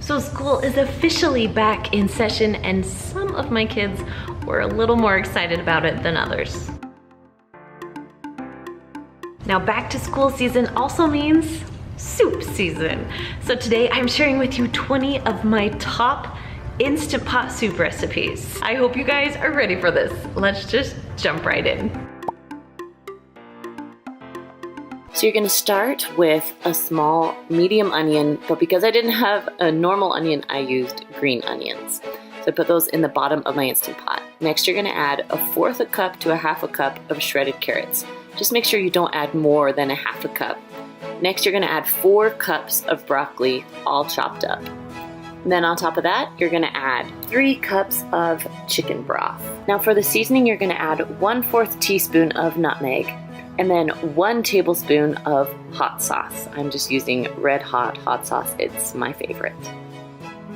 So school is officially back in session and some of my kids were a little more excited about it than others. Now back to school season also means soup season. So today I'm sharing with you 20 of my top Instant Pot soup recipes. I hope you guys are ready for this. Let's just jump right in. So you're gonna start with a small medium onion, but because I didn't have a normal onion, I used green onions. So I put those in the bottom of my Instant Pot. Next, you're gonna add 1/4 cup to 1/2 cup of shredded carrots. Just make sure you don't add more than 1/2 cup. Next, you're gonna add 4 cups of broccoli, all chopped up. And then on top of that, you're gonna add 3 cups of chicken broth. Now for the seasoning, you're gonna add 1/4 teaspoon of nutmeg, and then 1 tablespoon of hot sauce. I'm just using red hot sauce. It's my favorite.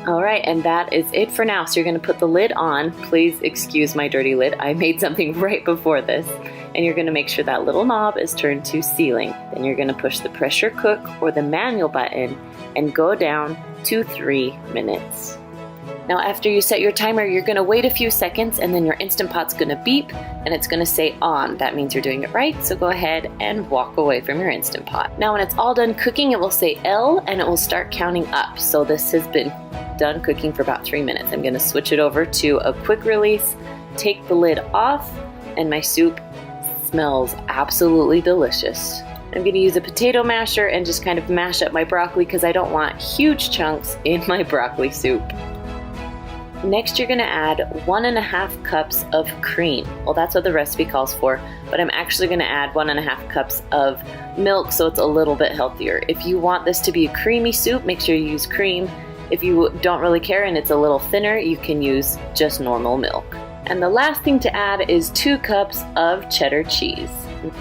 All right, and that is it for now. So you're gonna put the lid on. Please excuse my dirty lid. I made something right before this. And you're gonna make sure that little knob is turned to sealing. Then you're gonna push the pressure cook or the manual button and go down to 3 minutes. Now after you set your timer, you're gonna wait a few seconds and then your Instant Pot's gonna beep and it's gonna say on. That means you're doing it right, so go ahead and walk away from your Instant Pot. Now when it's all done cooking, it will say L and it will start counting up. So this has been done cooking for about 3 minutes. I'm gonna switch it over to a quick release, take the lid off, and my soup smells absolutely delicious. I'm gonna use a potato masher and just kind of mash up my broccoli because I don't want huge chunks in my broccoli soup. Next, you're gonna add 1.5 cups of cream. Well, that's what the recipe calls for, but I'm actually gonna add 1.5 cups of milk so it's a little bit healthier. If you want this to be a creamy soup, make sure you use cream. If you don't really care and it's a little thinner, you can use just normal milk. And the last thing to add is 2 cups of cheddar cheese.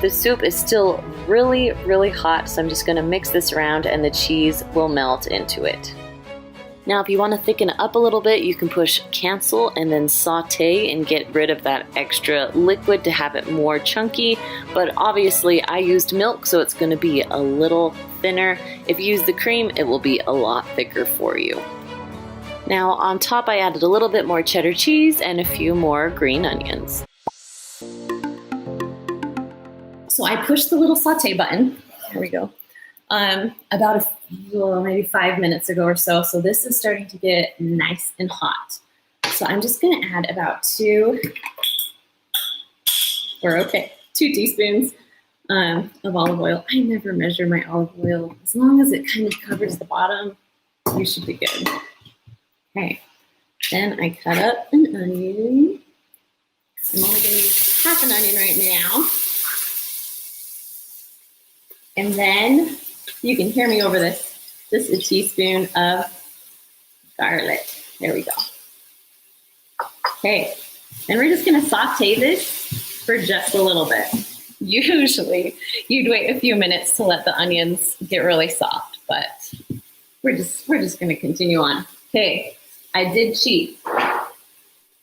The soup is still really, really hot, so I'm just gonna mix this around and the cheese will melt into it. Now, if you want to thicken it up a little bit, you can push cancel and then saute and get rid of that extra liquid to have it more chunky. But obviously, I used milk, so it's going to be a little thinner. If you use the cream, it will be a lot thicker for you. Now, on top, I added a little bit more cheddar cheese and a few more green onions. So I pushed the little saute button. Here we go. About maybe 5 minutes ago or so. So this is starting to get nice and hot. So I'm just gonna add about 2 teaspoons of olive oil. I never measure my olive oil. As long as it kind of covers the bottom, you should be good. Okay, then I cut up an onion. I'm only gonna use half an onion right now. And then you can hear me over this. Just a teaspoon of garlic. There we go. Okay, and we're just gonna saute this for just a little bit. Usually, you'd wait a few minutes to let the onions get really soft, but we're just gonna continue on. Okay, I did cheat.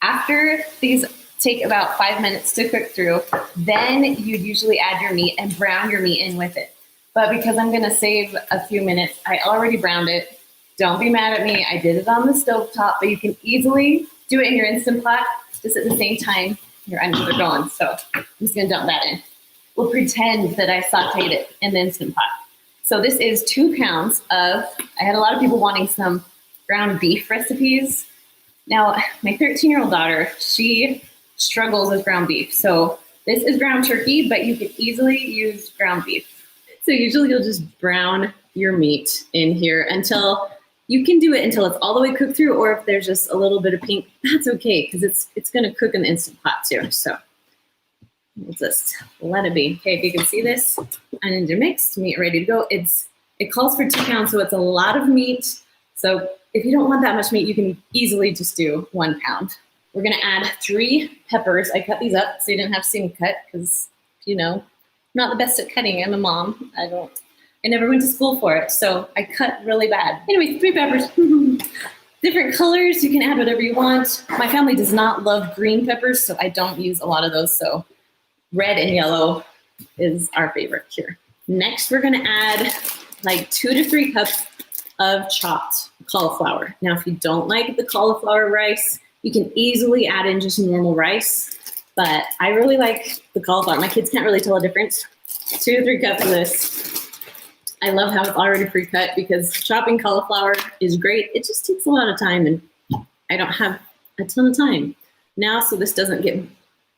After these take about 5 minutes to cook through, then you'd usually add your meat and brown your meat in with it. But because I'm gonna save a few minutes, I already browned it. Don't be mad at me, I did it on the stovetop, but you can easily do it in your Instant Pot, just at the same time your onions are going. So I'm just gonna dump that in. We'll pretend that I sauteed it in the Instant Pot. So this is 2 pounds of, I had a lot of people wanting some ground beef recipes. Now, my 13-year-old daughter, she struggles with ground beef. So this is ground turkey, but you could easily use ground beef. So usually you'll just brown your meat in here until, you can do it until it's all the way cooked through, or if there's just a little bit of pink, that's okay, because it's gonna cook in the Instant Pot too. So we'll just let it be. Okay, if you can see this, onions are mixed, meat ready to go. It calls for 2 pounds, so it's a lot of meat. So if you don't want that much meat, you can easily just do 1 pound. We're gonna add 3 peppers. I cut these up so you didn't have to see me cut, because I'm not the best at cutting. I'm a mom. I never went to school for it, so I cut really bad. Anyway, 3 peppers. Different colors, you can add whatever you want. My family does not love green peppers, so I don't use a lot of those, so red and yellow is our favorite here. Next, we're gonna add like 2 to 3 cups of chopped cauliflower. Now, if you don't like the cauliflower rice, you can easily add in just normal rice, but I really like the cauliflower. My kids can't really tell a difference. 2 to 3 cups of this. I love how it's already pre-cut because chopping cauliflower is great. It just takes a lot of time and I don't have a ton of time now, so this doesn't get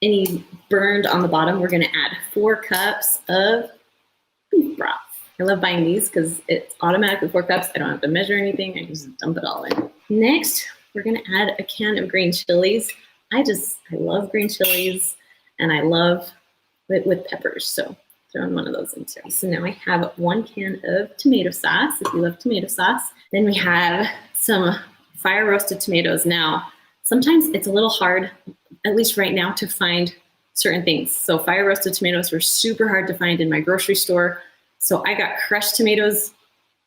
any burned on the bottom. We're gonna add 4 cups of beef broth. I love buying these because it's automatically 4 cups. I don't have to measure anything. I just dump it all in. Next, we're gonna add a can of green chilies. I love green chilies and I love it with peppers. So throwing one of those in too. So now I have 1 can of tomato sauce, if you love tomato sauce. Then we have some fire roasted tomatoes. Now, sometimes it's a little hard, at least right now, to find certain things. So fire roasted tomatoes were super hard to find in my grocery store. So I got crushed tomatoes.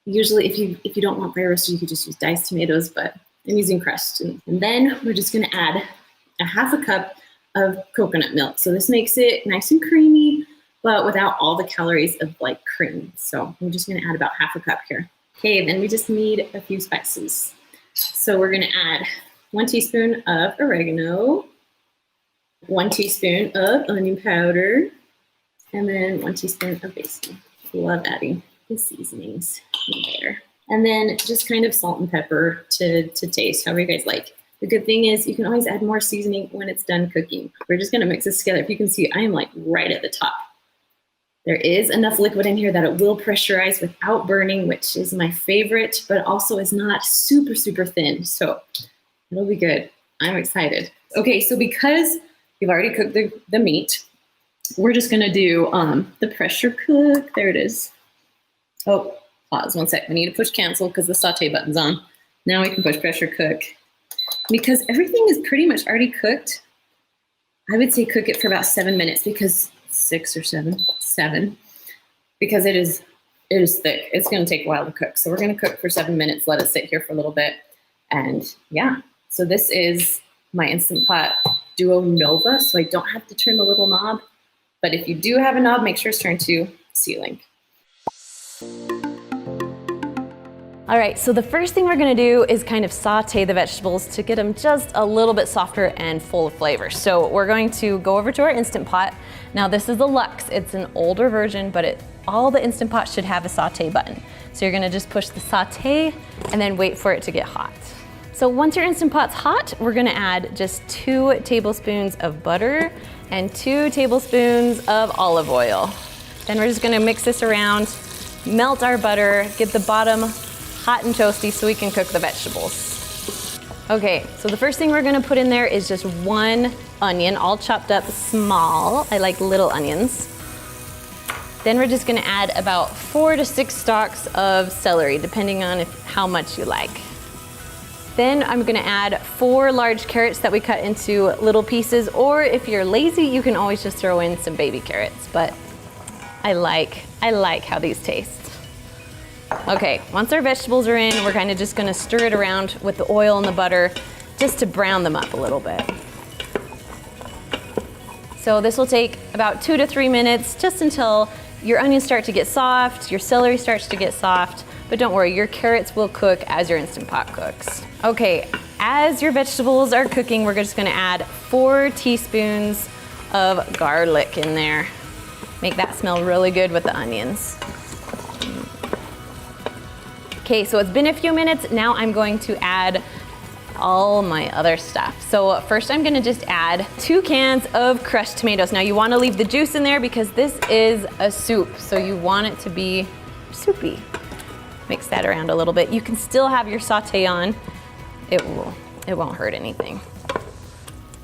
Usually if you don't want fire roasted, you could just use diced tomatoes, but I'm using crushed. And then we're just gonna add a 1/2 cup of coconut milk. So this makes it nice and creamy, but without all the calories of like cream. So I'm just gonna add about 1/2 cup here. Okay, then we just need a few spices. So we're gonna add 1 teaspoon of oregano, 1 teaspoon of onion powder, and then 1 teaspoon of basil. Love adding the seasonings in there. And then just kind of salt and pepper to taste, however you guys like. The good thing is you can always add more seasoning when it's done cooking. We're just gonna mix this together. If you can see, I am like right at the top. There is enough liquid in here that it will pressurize without burning, which is my favorite, but also is not super, super thin. So it'll be good. I'm excited. Okay, so because we've already cooked the meat, we're just gonna do the pressure cook. There it is. Oh, pause 1 sec. We need to push cancel because the saute button's on. Now we can push pressure cook. Because everything is pretty much already cooked, I would say cook it for about 7 minutes because 6 or 7, because it is thick. It's gonna take a while to cook. So we're gonna cook for 7 minutes, let it sit here for a little bit. And yeah, so this is my Instant Pot Duo Nova, so I don't have to turn the little knob. But if you do have a knob, make sure it's turned to ceiling. All right, so the first thing we're gonna do is kind of saute the vegetables to get them just a little bit softer and full of flavor. So we're going to go over to our Instant Pot. Now this is the Luxe. It's an older version, but all the Instant Pots should have a saute button. So you're gonna just push the saute and then wait for it to get hot. So once your Instant Pot's hot, we're gonna add just 2 tablespoons of butter and 2 tablespoons of olive oil. Then we're just gonna mix this around, melt our butter, get the bottom hot and toasty so we can cook the vegetables. Okay, so the first thing we're gonna put in there is just 1 onion, all chopped up small. I like little onions. Then we're just gonna add about 4 to 6 stalks of celery, depending on how much you like. Then I'm gonna add 4 large carrots that we cut into little pieces, or if you're lazy, you can always just throw in some baby carrots, but I like how these taste. Okay, once our vegetables are in, we're kind of just gonna stir it around with the oil and the butter just to brown them up a little bit. So this will take about 2 to 3 minutes, just until your onions start to get soft, your celery starts to get soft, but don't worry, your carrots will cook as your Instant Pot cooks. Okay, as your vegetables are cooking, we're just gonna add 4 teaspoons of garlic in there. Make that smell really good with the onions. Okay, so it's been a few minutes. Now I'm going to add all my other stuff. So first I'm gonna just add 2 cans of crushed tomatoes. Now you wanna leave the juice in there because this is a soup, so you want it to be soupy. Mix that around a little bit. You can still have your saute on. It won't hurt anything.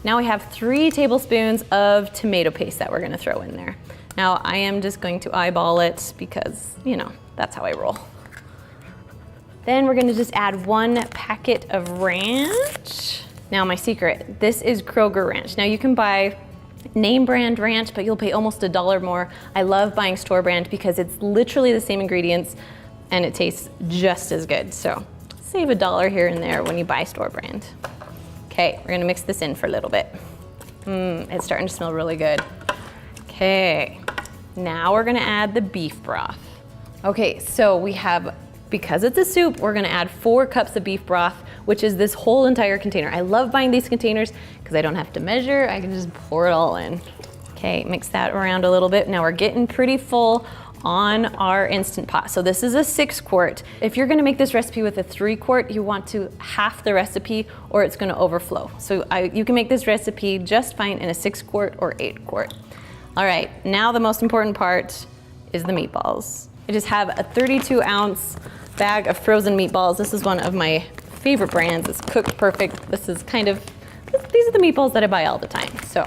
Now we have 3 tablespoons of tomato paste that we're gonna throw in there. Now I am just going to eyeball it because, you know, that's how I roll. Then we're gonna just add 1 packet of ranch. Now my secret, this is Kroger ranch. Now you can buy name brand ranch, but you'll pay almost $1 more. I love buying store brand because it's literally the same ingredients and it tastes just as good. So save $1 here and there when you buy store brand. Okay, we're gonna mix this in for a little bit. It's starting to smell really good. Okay, now we're gonna add the beef broth. Okay, so we have because it's a soup, we're gonna add 4 cups of beef broth, which is this whole entire container. I love buying these containers because I don't have to measure, I can just pour it all in. Okay, mix that around a little bit. Now we're getting pretty full on our Instant Pot. So this is a 6 quart. If you're gonna make this recipe with a 3 quart, you want to half the recipe or it's gonna overflow. So you can make this recipe just fine in a 6 quart or 8 quart. All right, now the most important part is the meatballs. I just have a 32 ounce bag of frozen meatballs. This is one of my favorite brands. It's Cooked Perfect. These are the meatballs that I buy all the time. So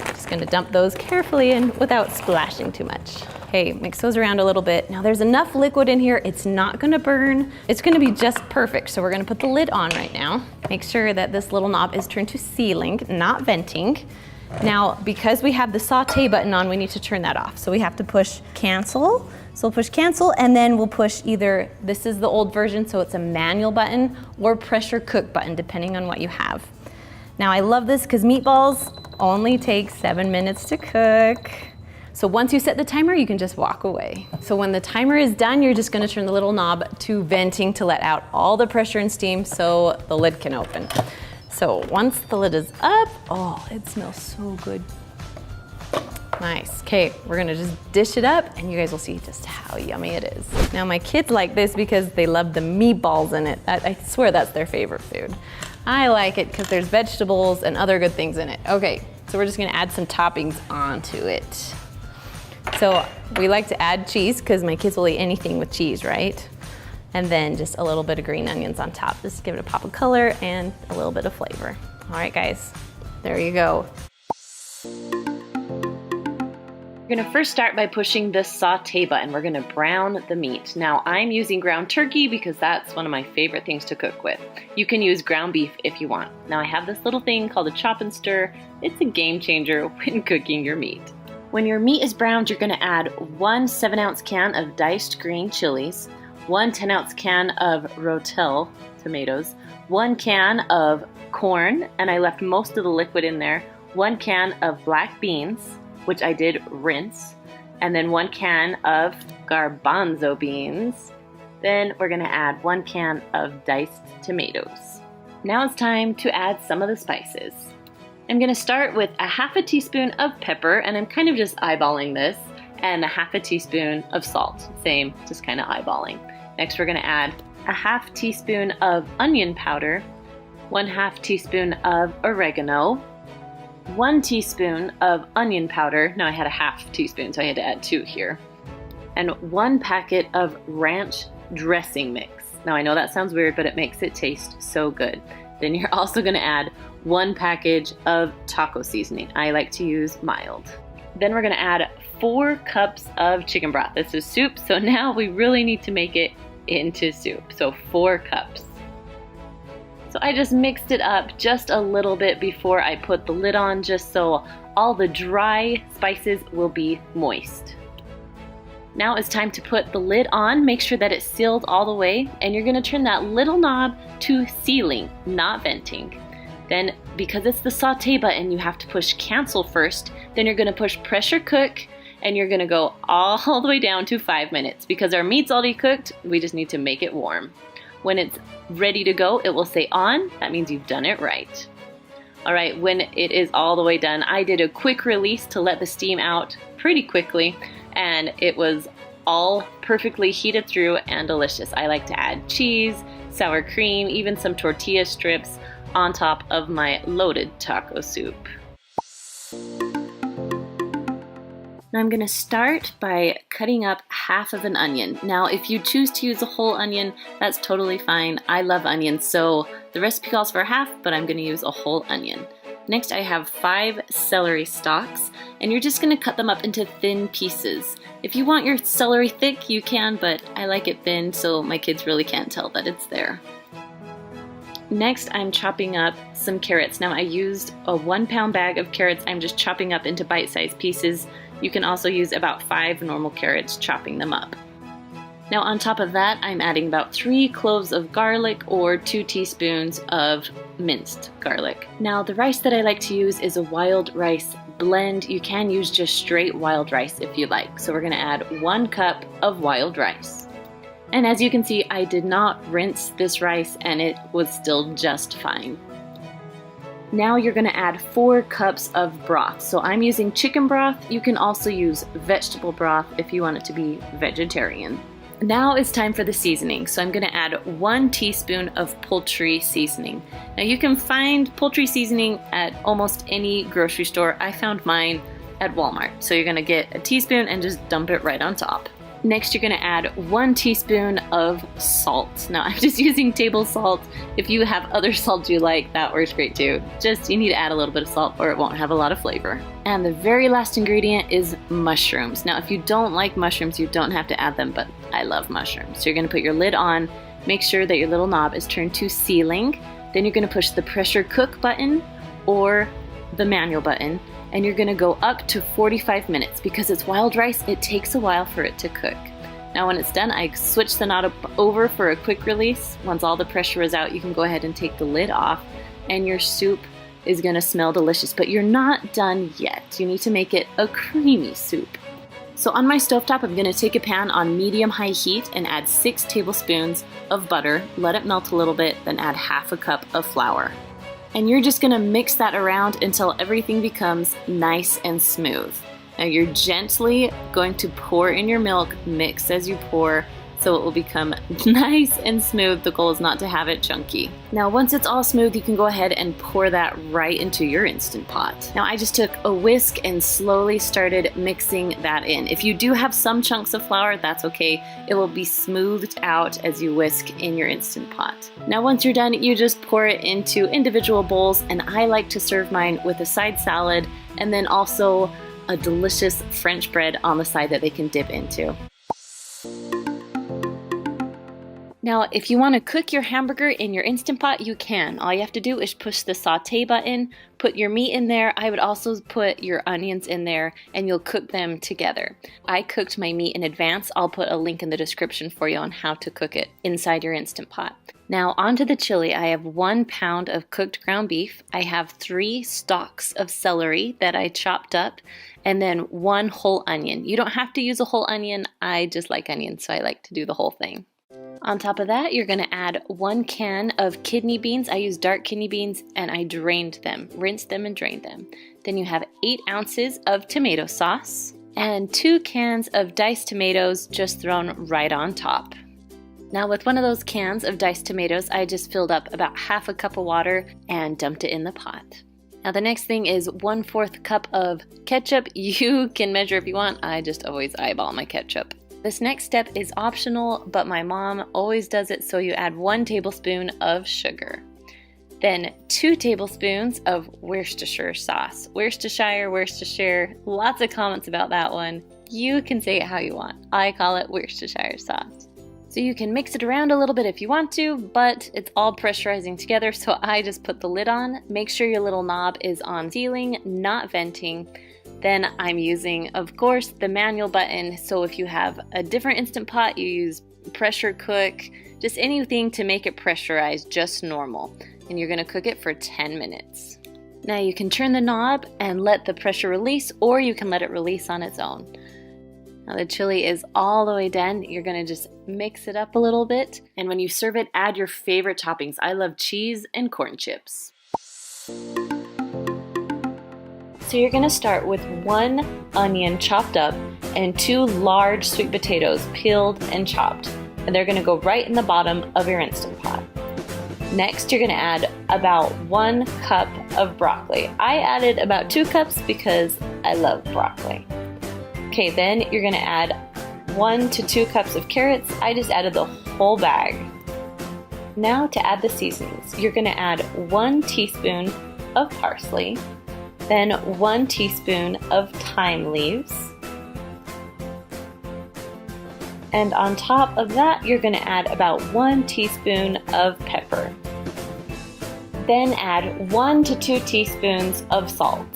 just gonna dump those carefully in without splashing too much. Okay, mix those around a little bit. Now there's enough liquid in here, it's not gonna burn. It's gonna be just perfect. So we're gonna put the lid on right now. Make sure that this little knob is turned to sealing, not venting. Now, because we have the saute button on, we need to turn that off. So we have to push cancel. So we'll push cancel and then we'll push either, this is the old version, so it's a manual button, or pressure cook button, depending on what you have. Now I love this because meatballs only take 7 minutes to cook. So once you set the timer, you can just walk away. So when the timer is done, you're just gonna turn the little knob to venting to let out all the pressure and steam so the lid can open. So once the lid is up, oh, it smells so good. Nice. Okay, we're gonna just dish it up and you guys will see just how yummy it is. Now my kids like this because they love the meatballs in it. I swear that's their favorite food. I like it because there's vegetables and other good things in it. Okay, so we're just gonna add some toppings onto it. So we like to add cheese because my kids will eat anything with cheese, right? And then just a little bit of green onions on top. Just give it a pop of color and a little bit of flavor. All right, guys, there you go. We're gonna first start by pushing the saute button. We're gonna brown the meat. Now I'm using ground turkey because that's one of my favorite things to cook with. You can use ground beef if you want. Now I have this little thing called a chop and stir. It's a game changer when cooking your meat. When your meat is browned, you're gonna add 1 7-ounce can of diced green chilies, 1 10-ounce can of rotel tomatoes, 1 can of corn, and I left most of the liquid in there, 1 can of black beans, which I did rinse, and then 1 can of garbanzo beans. Then we're gonna add 1 can of diced tomatoes. Now it's time to add some of the spices. I'm gonna start with a half a teaspoon of pepper, and I'm kind of just eyeballing this, and a half a teaspoon of salt. Same, just kind of eyeballing. Next we're gonna add a half teaspoon of onion powder, 1/2 teaspoon of oregano, 1 teaspoon of onion powder. Now I had a half teaspoon, so I had to add 2 here. And 1 packet of ranch dressing mix. Now I know that sounds weird, but it makes it taste so good. Then you're also gonna add 1 package of taco seasoning. I like to use mild. Then we're gonna add 4 cups of chicken broth. This is soup, so now we really need to make it into soup. So 4 cups. So I just mixed it up just a little bit before I put the lid on, just so all the dry spices will be moist. Now it's time to put the lid on. Make sure that it's sealed all the way, and you're gonna turn that little knob to sealing, not venting. Then, because it's the saute button, you have to push cancel first. Then you're gonna push pressure cook, and you're gonna go all the way down to 5 minutes. Because our meat's already cooked, we just need to make it warm. When it's ready to go, it will say on. That means you've done it right. All right, when it is all the way done, I did a quick release to let the steam out pretty quickly, and it was all perfectly heated through and delicious. I like to add cheese, sour cream, even some tortilla strips on top of my loaded taco soup. Now I'm gonna start by cutting up half of an onion. Now if you choose to use a whole onion, that's totally fine. I love onions, so the recipe calls for half, but I'm gonna use a whole onion. Next I have 5 celery stalks, and you're just gonna cut them up into thin pieces. If you want your celery thick, you can, but I like it thin so my kids really can't tell that it's there. Next, I'm chopping up some carrots. Now I used a 1-pound bag of carrots. I'm just chopping up into bite-sized pieces. You can also use about 5 normal carrots, chopping them up. Now on top of that, I'm adding about 3 cloves of garlic or 2 teaspoons of minced garlic. Now the rice that I like to use is a wild rice blend. You can use just straight wild rice if you like. So we're gonna add 1 cup of wild rice. And as you can see, I did not rinse this rice and it was still just fine. Now you're gonna add 4 cups of broth. So I'm using chicken broth. You can also use vegetable broth if you want it to be vegetarian. Now it's time for the seasoning. So I'm gonna add 1 teaspoon of poultry seasoning. Now you can find poultry seasoning at almost any grocery store. I found mine at Walmart. So you're gonna get a teaspoon and just dump it right on top. Next, you're gonna add 1 teaspoon of salt. Now I'm just using table salt. If you have other salt you like, that works great too. Just, you need to add a little bit of salt or it won't have a lot of flavor. And the very last ingredient is mushrooms. Now if you don't like mushrooms, you don't have to add them, but I love mushrooms. So you're gonna put your lid on, make sure that your little knob is turned to sealing. Then you're gonna push the pressure cook button or the manual button, and you're gonna go up to 45 minutes. Because it's wild rice, it takes a while for it to cook. Now when it's done, I switch the knob over for a quick release. Once all the pressure is out, you can go ahead and take the lid off, and your soup is gonna smell delicious, but you're not done yet. You need to make it a creamy soup. So on my stovetop, I'm gonna take a pan on medium-high heat and add 6 tablespoons of butter, let it melt a little bit, then add ½ cup of flour. And you're just gonna mix that around until everything becomes nice and smooth. Now you're gently going to pour in your milk, mix as you pour, so it will become nice and smooth. The goal is not to have it chunky. Now once it's all smooth, you can go ahead and pour that right into your Instant Pot. Now I just took a whisk and slowly started mixing that in. If you do have some chunks of flour, that's okay. It will be smoothed out as you whisk in your Instant Pot. Now once you're done, you just pour it into individual bowls, and I like to serve mine with a side salad and then also a delicious French bread on the side that they can dip into. Now, if you want to cook your hamburger in your Instant Pot, you can. All you have to do is push the saute button, put your meat in there. I would also put your onions in there, and you'll cook them together. I cooked my meat in advance. I'll put a link in the description for you on how to cook it inside your Instant Pot. Now, onto the chili. I have 1 pound of cooked ground beef. I have 3 stalks of celery that I chopped up, and then 1 whole onion. You don't have to use a whole onion. I just like onions, so I like to do the whole thing. On top of that, you're gonna add 1 can of kidney beans. I use dark kidney beans, and I drained them, rinsed them and drained them. Then you have 8 ounces of tomato sauce and 2 cans of diced tomatoes just thrown right on top. Now with one of those cans of diced tomatoes, I just filled up about ½ cup of water and dumped it in the pot. Now the next thing is 1/4 cup of ketchup. You can measure if you want. I just always eyeball my ketchup. This next step is optional, but my mom always does it, so you add 1 tablespoon of sugar. Then 2 tablespoons of Worcestershire sauce. Worcestershire, lots of comments about that one. You can say it how you want. I call it Worcestershire sauce. So you can mix it around a little bit if you want to, but it's all pressurizing together, so I just put the lid on. Make sure your little knob is on sealing, not venting. Then I'm using, of course, the manual button. So if you have a different Instant Pot, you use pressure cook, just anything to make it pressurized, just normal. And you're gonna cook it for 10 minutes. Now you can turn the knob and let the pressure release, or you can let it release on its own. Now the chili is all the way done. You're gonna just mix it up a little bit. And when you serve it, add your favorite toppings. I love cheese and corn chips. So you're gonna start with 1 onion chopped up and 2 large sweet potatoes peeled and chopped. And they're gonna go right in the bottom of your Instant Pot. Next, you're gonna add about 1 cup of broccoli. I added about 2 cups because I love broccoli. Okay, then you're gonna add 1 to 2 cups of carrots. I just added the whole bag. Now to add the seasonings, you're gonna add 1 teaspoon of parsley, then 1 teaspoon of thyme leaves. And on top of that, you're gonna add about 1 teaspoon of pepper. Then add 1 to 2 teaspoons of salt.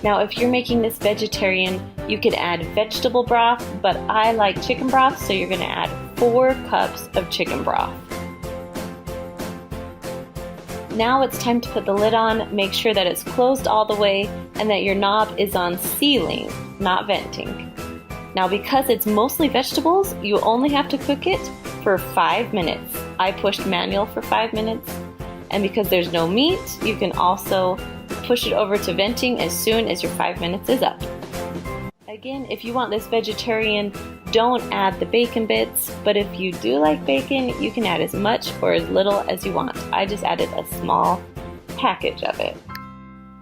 Now, if you're making this vegetarian, you could add vegetable broth, but I like chicken broth, so you're gonna add 4 cups of chicken broth. Now it's time to put the lid on. Make sure that it's closed all the way and that your knob is on sealing, not venting. Now because it's mostly vegetables, you only have to cook it for 5 minutes. I pushed manual for 5 minutes. And because there's no meat, you can also push it over to venting as soon as your 5 minutes is up. Again, if you want this vegetarian, don't add the bacon bits, but if you do like bacon, you can add as much or as little as you want. I just added a small package of it.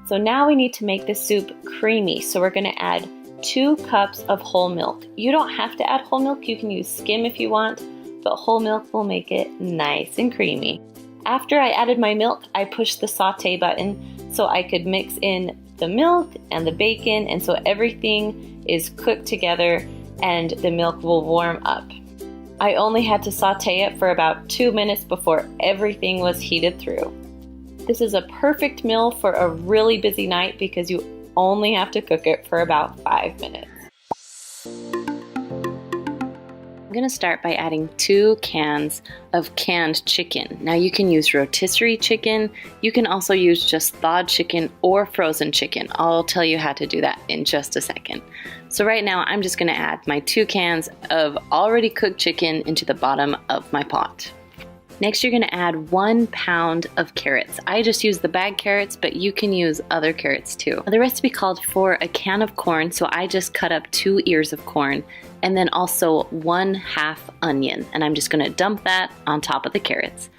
So now we need to make the soup creamy, so we're gonna add 2 cups of whole milk. You don't have to add whole milk, you can use skim if you want, but whole milk will make it nice and creamy. After I added my milk, I pushed the saute button so I could mix in the milk and the bacon, and so everything is cooked together and the milk will warm up. I only had to saute it for about 2 minutes before everything was heated through. This is a perfect meal for a really busy night because you only have to cook it for about 5 minutes. I'm gonna start by adding 2 cans of canned chicken. Now you can use rotisserie chicken, you can also use just thawed chicken or frozen chicken. I'll tell you how to do that in just a second. So right now I'm just gonna add my 2 cans of already cooked chicken into the bottom of my pot. Next you're gonna add 1 pound of carrots. I just use the bag carrots, but you can use other carrots too. The recipe called for a can of corn, so I just cut up 2 ears of corn, and then also 1/2 onion, and I'm just gonna dump that on top of the carrots.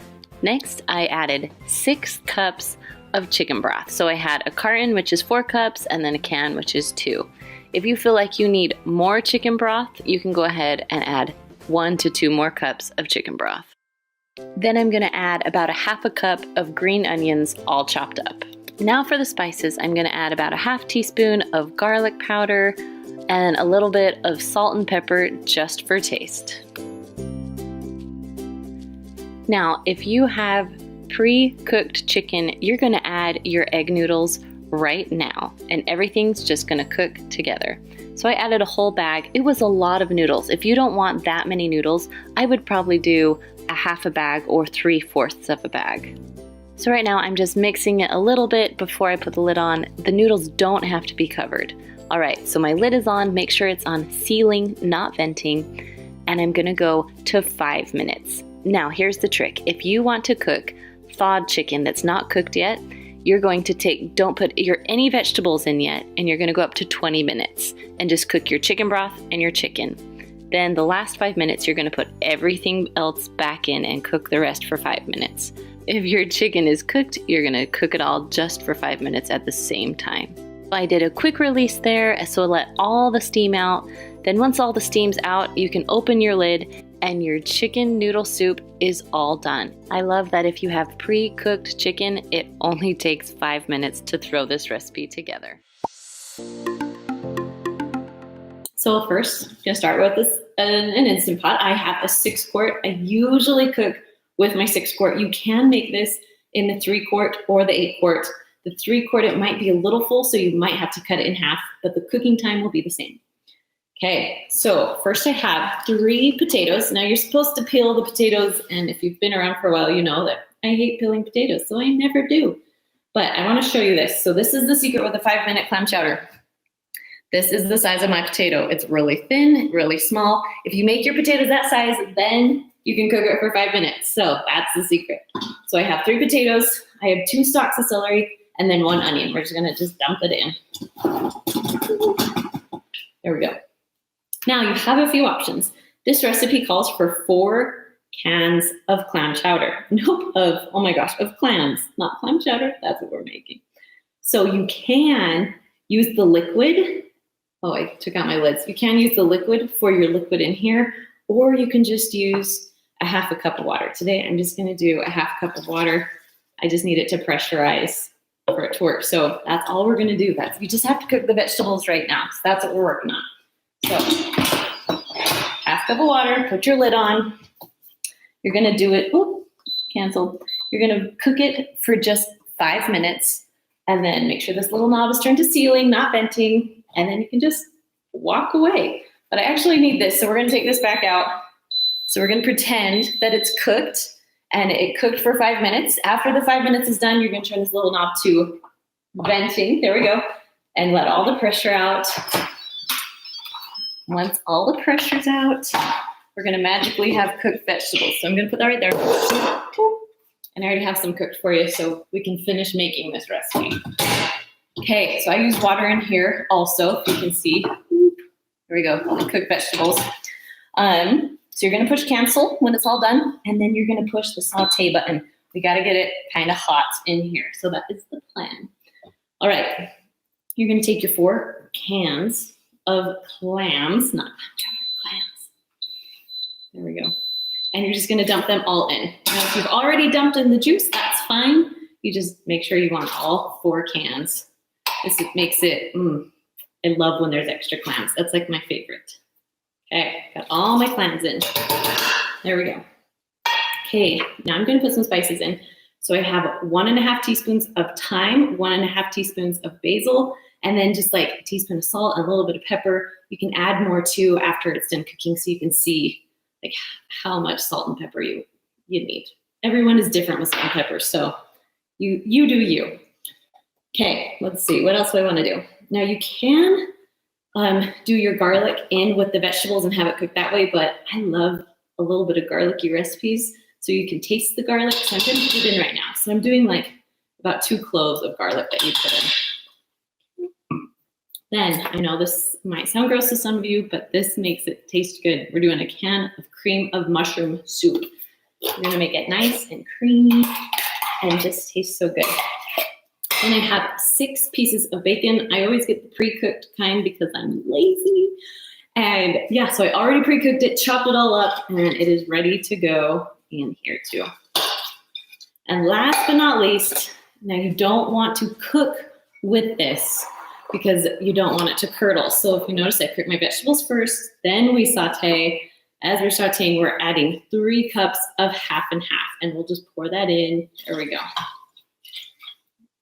Next, I added 6 cups of chicken broth. So I had a carton, which is 4 cups, and then a can, which is 2. If you feel like you need more chicken broth, you can go ahead and add 1 to 2 more cups of chicken broth. Then I'm gonna add about 1/2 cup of green onions, all chopped up. Now for the spices, I'm gonna add about 1/2 teaspoon of garlic powder, and a little bit of salt and pepper just for taste. Now, if you have pre-cooked chicken, you're gonna add your egg noodles right now, and everything's just gonna cook together. So I added a whole bag. It was a lot of noodles. If you don't want that many noodles, I would probably do 1/2 bag or 3/4 of a bag. So right now I'm just mixing it a little bit before I put the lid on. The noodles don't have to be covered. All right, so my lid is on, make sure it's on sealing, not venting, and I'm gonna go to 5 minutes. Now here's the trick. If you want to cook thawed chicken that's not cooked yet, you're going to don't put any vegetables in yet, and you're gonna go up to 20 minutes and just cook your chicken broth and your chicken. Then the last 5 minutes, you're gonna put everything else back in and cook the rest for 5 minutes. If your chicken is cooked, you're gonna cook it all just for 5 minutes at the same time. I did a quick release there, so let all the steam out. Then once all the steam's out, you can open your lid and your chicken noodle soup is all done. I love that if you have pre-cooked chicken, it only takes 5 minutes to throw this recipe together. So first, I'm gonna start with an Instant Pot. I have a 6 quart. I usually cook with my 6 quart. You can make this in the 3 quart or the 8 quart. The 3 quart, it might be a little full, so you might have to cut it in half, but the cooking time will be the same. Okay, so first I have 3 potatoes. Now you're supposed to peel the potatoes, and if you've been around for a while, you know that I hate peeling potatoes, so I never do. But I wanna show you this. So this is the secret with the 5-minute clam chowder. This is the size of my potato. It's really thin, really small. If you make your potatoes that size, then you can cook it for 5 minutes. So that's the secret. So I have 3 potatoes, I have 2 stalks of celery, and then 1 onion. We're just gonna dump it in. There we go. Now you have a few options. This recipe calls for 4 cans of clam chowder. Nope, of clams, not clam chowder. That's what we're making. So you can use the liquid. Oh, I took out my lids. You can use the liquid for your liquid in here, or you can just use 1/2 cup of water. Today, I'm just gonna do 1/2 cup of water. I just need it to pressurize for it to work. So that's all we're gonna do. You just have to cook the vegetables right now. So that's what we're working on. So 1/2 cup of water, put your lid on. You're gonna do it, canceled. You're gonna cook it for just 5 minutes, and then make sure this little knob is turned to sealing, not venting, and then you can just walk away. But I actually need this, so we're gonna take this back out. So we're gonna pretend that it's cooked, and it cooked for 5 minutes. After the 5 minutes is done, you're gonna turn this little knob to venting, there we go, and let all the pressure out. Once all the pressure's out, we're gonna magically have cooked vegetables. So I'm gonna put that right there. And I already have some cooked for you so we can finish making this recipe. Okay, so I use water in here also, if you can see. Here we go, the cooked vegetables. So you're gonna push cancel when it's all done, and then you're gonna push the saute button. We gotta get it kind of hot in here. So that is the plan. All right, you're gonna take your 4 cans of clams, not clams. There we go. And you're just gonna dump them all in. Now, if you've already dumped in the juice, that's fine. You just make sure you want all 4 cans. This makes it, I love when there's extra clams. That's like my favorite. Okay, got all my clams in. There we go. Okay, now I'm gonna put some spices in. So I have 1.5 teaspoons of thyme, 1.5 teaspoons of basil, and then just like a teaspoon of salt and a little bit of pepper. You can add more too after it's done cooking so you can see like how much salt and pepper you need. Everyone is different with salt and pepper, so you do you. Okay, let's see, what else do I wanna do? Now you can do your garlic in with the vegetables and have it cooked that way, but I love a little bit of garlicky recipes so you can taste the garlic. So I'm gonna put it in right now. So I'm doing like about 2 cloves of garlic that you put in. Then, I know this might sound gross to some of you, but this makes it taste good. We're doing a can of cream of mushroom soup. We're gonna make it nice and creamy and just taste so good. And I have 6 pieces of bacon. I always get the pre-cooked kind because I'm lazy. And yeah, so I already pre-cooked it, chopped it all up, and it is ready to go in here too. And last but not least, now you don't want to cook with this because you don't want it to curdle. So if you notice, I cook my vegetables first, then we saute. As we're sauteing, we're adding 3 cups of half and half, and we'll just pour that in. There we go.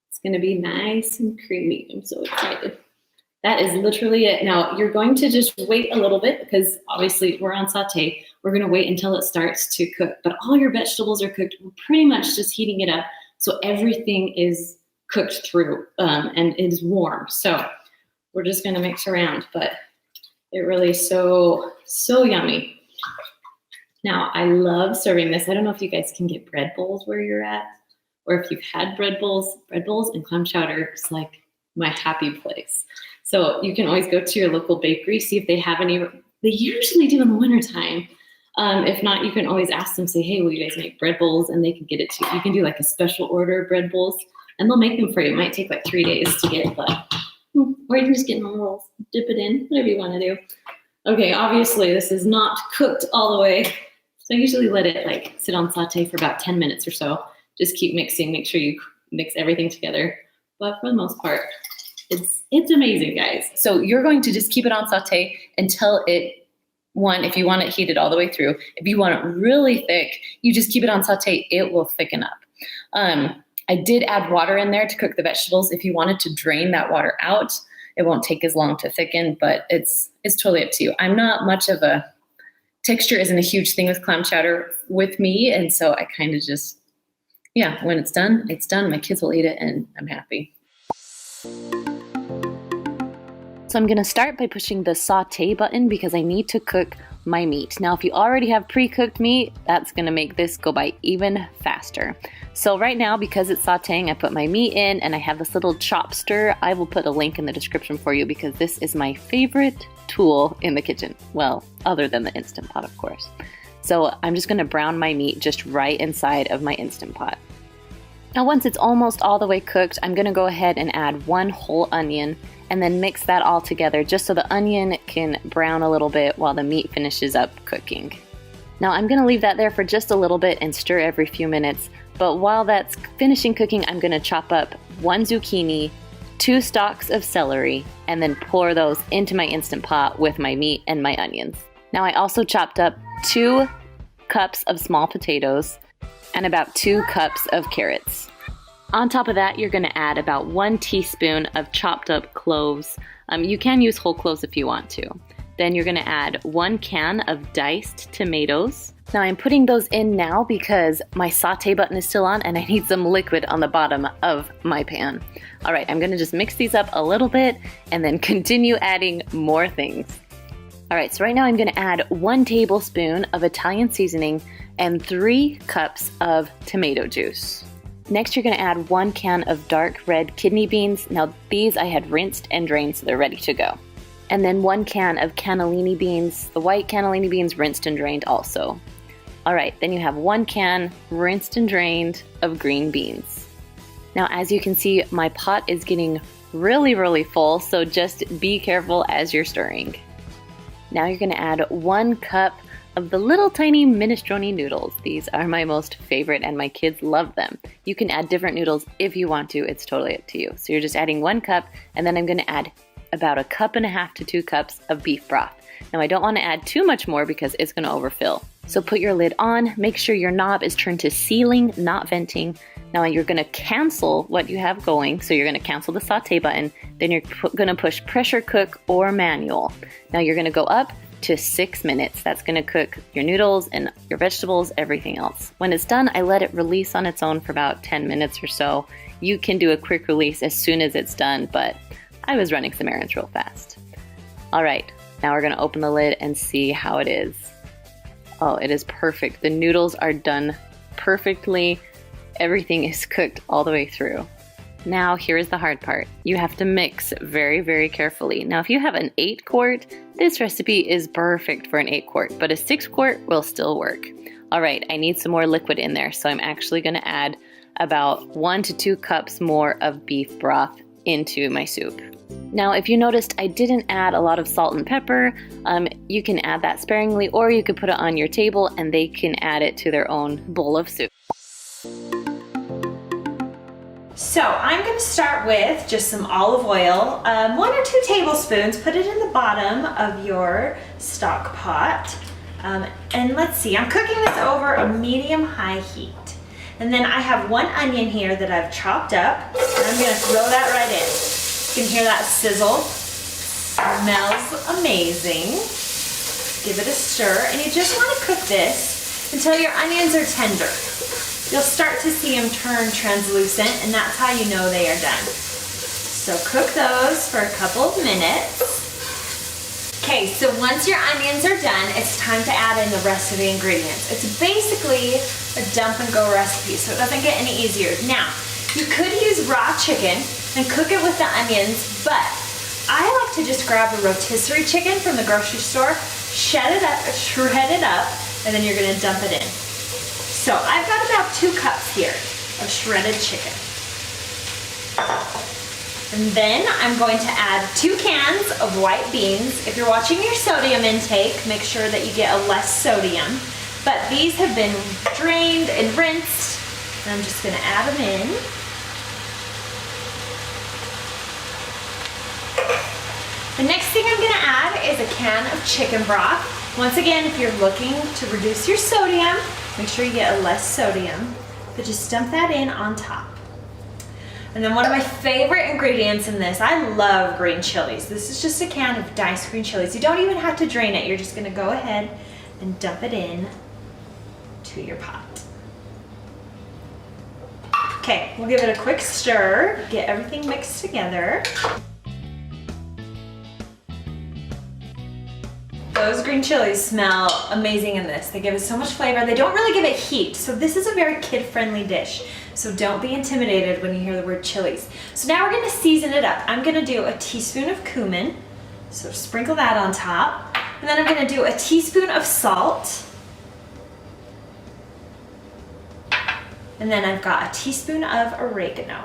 It's gonna be nice and creamy. I'm so excited. That is literally it. Now you're going to just wait a little bit because obviously we're on saute. We're gonna wait until it starts to cook, but all your vegetables are cooked. We're pretty much just heating it up so everything is cooked through and it is warm. So we're just gonna mix around, but it really is so yummy. Now I love serving this. I don't know if you guys can get bread bowls where you're at, or if you've had bread bowls and clam chowder is like my happy place. So you can always go to your local bakery, see if they have any. They usually do in the wintertime. If not, you can always ask them, say, hey, will you guys make bread bowls? And they can get it to you. You can do like a special order of bread bowls and they'll make them for you. It might take like 3 days to get, but, or you can just get normal rolls, dip it in, whatever you want to do. Okay, obviously this is not cooked all the way. So I usually let it like sit on saute for about 10 minutes or so. Just keep mixing, make sure you mix everything together. But for the most part, it's amazing, guys. So you're going to just keep it on saute until if you want it heated all the way through. If you want it really thick, you just keep it on saute, it will thicken up. I did add water in there to cook the vegetables. If you wanted to drain that water out, it won't take as long to thicken, but it's totally up to you. I'm not much of a, texture isn't a huge thing with clam chowder with me, and so I kind of just, yeah, when it's done, it's done. My kids will eat it and I'm happy. So I'm gonna start by pushing the saute button because I need to cook my meat. Now, if you already have pre-cooked meat, that's gonna make this go by even faster. So right now, because it's sauteing, I put my meat in and I have this little chopster. I will put a link in the description for you because this is my favorite tool in the kitchen. Well, other than the Instant Pot, of course. So I'm just gonna brown my meat just right inside of my Instant Pot. Now, once it's almost all the way cooked, I'm gonna go ahead and add 1 whole onion and then mix that all together just so the onion can brown a little bit while the meat finishes up cooking. Now I'm gonna leave that there for just a little bit and stir every few minutes, but while that's finishing cooking, I'm gonna chop up 1 zucchini, 2 stalks of celery, and then pour those into my Instant Pot with my meat and my onions. Now I also chopped up 2 cups of small potatoes and about 2 cups of carrots. On top of that, you're gonna add about 1 teaspoon of chopped up cloves. You can use whole cloves if you want to. Then you're gonna add 1 can of diced tomatoes. Now I'm putting those in now because my saute button is still on and I need some liquid on the bottom of my pan. All right, I'm gonna just mix these up a little bit and then continue adding more things. All right, so right now I'm gonna add 1 tablespoon of Italian seasoning and 3 cups of tomato juice. Next, you're gonna add 1 can of dark red kidney beans. Now these I had rinsed and drained, so they're ready to go. And then 1 can of cannellini beans, the white cannellini beans rinsed and drained also. All right, then you have 1 can rinsed and drained of green beans. Now, as you can see, my pot is getting really full, so just be careful as you're stirring. Now you're gonna add 1 cup of the little tiny minestrone noodles. These are my most favorite and my kids love them. You can add different noodles if you want to, it's totally up to you. So you're just adding 1 cup, and then I'm gonna add about 1.5 cups to 2 cups of beef broth. Now I don't wanna add too much more because it's gonna overfill. So put your lid on, make sure your knob is turned to sealing, not venting. Now you're gonna cancel what you have going, so you're gonna cancel the saute button, then you're gonna push pressure cook or manual. Now you're gonna go up to 6 minutes. That's gonna cook your noodles and your vegetables, everything else. When it's done, I let it release on its own for about 10 minutes or so. You can do a quick release as soon as it's done, but I was running some errands real fast. All right, now we're gonna open the lid and see how it is. Oh, it is perfect. The noodles are done perfectly. Everything is cooked all the way through. Now here's the hard part. You have to mix very carefully. Now if you have an 8 quart, this recipe is perfect for an 8 quart, but a 6 quart will still work. All right, I need some more liquid in there, so I'm actually gonna add about 1 to 2 cups more of beef broth into my soup. Now if you noticed, I didn't add a lot of salt and pepper. You can add that sparingly, or you could put it on your table and they can add it to their own bowl of soup. So I'm going to start with just some olive oil, 1 or 2 tablespoons. Put it in the bottom of your stock pot. And let's see, I'm cooking this over a medium-high heat. And then I have 1 onion here that I've chopped up, and I'm going to throw that right in. You can hear that sizzle. Smells amazing. Give it a stir, and you just want to cook this until your onions are tender. You'll start to see them turn translucent, and that's how you know they are done. So cook those for a couple of minutes. Okay, so once your onions are done, it's time to add in the rest of the ingredients. It's basically a dump and go recipe, so it doesn't get any easier. Now, you could use raw chicken and cook it with the onions, but I like to just grab a rotisserie chicken from the grocery store, shred it up, and then you're gonna dump it in. So I've got about 2 cups here of shredded chicken. And then I'm going to add 2 cans of white beans. If you're watching your sodium intake, make sure that you get a less sodium. But these have been drained and rinsed, and I'm just gonna add them in. The next thing I'm gonna add is a can of chicken broth. Once again, if you're looking to reduce your sodium, make sure you get a less sodium, but just dump that in on top. And then one of my favorite ingredients in this, I love green chilies. This is just a can of diced green chilies. You don't even have to drain it. You're just gonna go ahead and dump it in to your pot. Okay, we'll give it a quick stir, get everything mixed together. Those green chilies smell amazing in this. They give it so much flavor. They don't really give it heat, so this is a very kid-friendly dish. So don't be intimidated when you hear the word chilies. So now we're gonna season it up. I'm gonna do a teaspoon of cumin, so sprinkle that on top. And then I'm gonna do a teaspoon of salt. And then I've got a teaspoon of oregano.